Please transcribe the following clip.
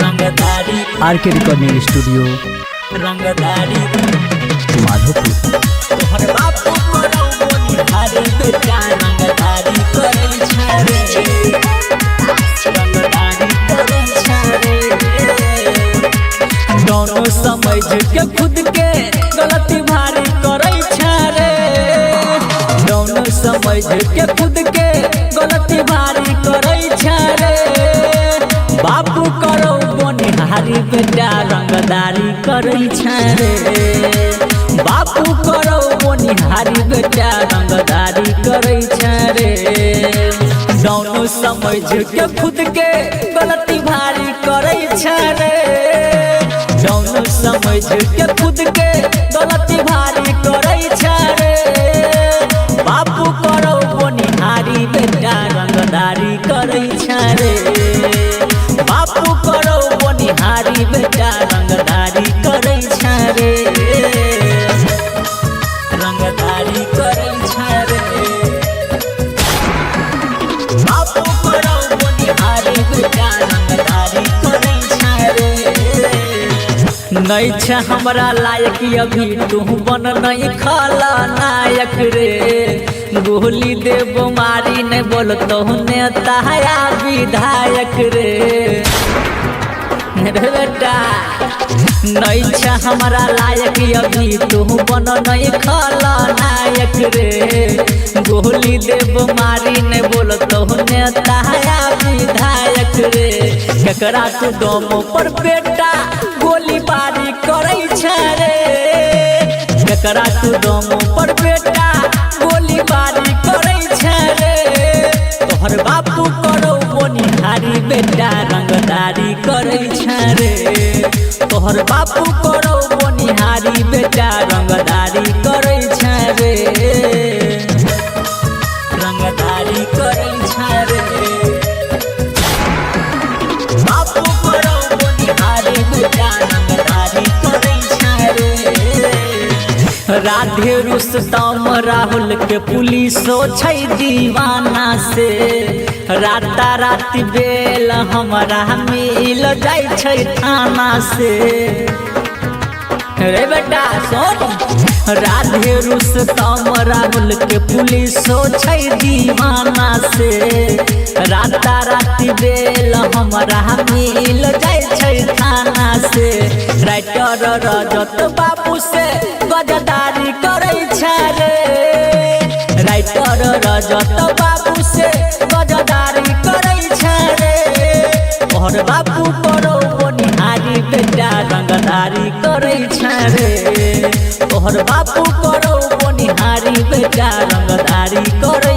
रंगदारी RK recording studio रंगदारी माधोपुर। तोहर बापू करौ बोनी हारी बेटा रंगदारी करै छारे रंगदारी करै छारे दोनों समझ के खुद के गलती भारी करै छारे दोनों समझ के खुद के गलती भारी करै छारे बापू करौ बोनी हारी बेटा रंगदारी करै छारे बापू करौ बोनी हारी बेटा रंगदारी करै छारे दोनों समझ के खुद के गलती भारी करै छारे दोनों समझ के खुद के गलती भारी करै छारे बापू करौ बोनी हारी बेटा रंगदारी करै छारे बापू करौ बोनी हारी बेटा रंगदारी करै छारे रंगदारी करै छारे बापू करौ बोनी हारी बेटा रंगदारी करै छारे नहीं छ हमरा लायक अभी तू बन नहीं खला नायक रे गोली देव मारी नहीं बोलतो नेता या विधायक रे बेटा नहीं छ हमरा लायक अभी तू बन नहीं खला नायक रे गोली देव मारी नहीं बोलतो नेता या विधायक रे केकरा तू दम पर बेटा गोली बारी करै छारे केकरा तू दम पर बेटा गोली बारी करै छारे तोहर बापू करौ बोनी हारी बेटा रंगदारी करै छारे तोहर बापू करौ बोनी हारी बेटा रंगदारी करै छारे रंगदारी करै छारे बापू करौ बोनी हारी बेटा रंगदारी करै छारे राधे रुस्तम राहुल के पुलिसो छै दीवाना से राता राति बेल हमरा मिल जाय छै थाना से रे बेटा सुन राधे रुस्तम राहुल के पुलिसो छै दीवाना से राता राति बेल हमरा मिल जाय छै थाना से राइटर रजत बाबू से गजदारी करै छारे राइटर रजत बाबू से गजदारी करै छारे तोहर बापू करौ बोनी हारी बेटा रंगदारी करै छारे तोहर बापू करौ बोनी हारी बेटा रंगदारी करै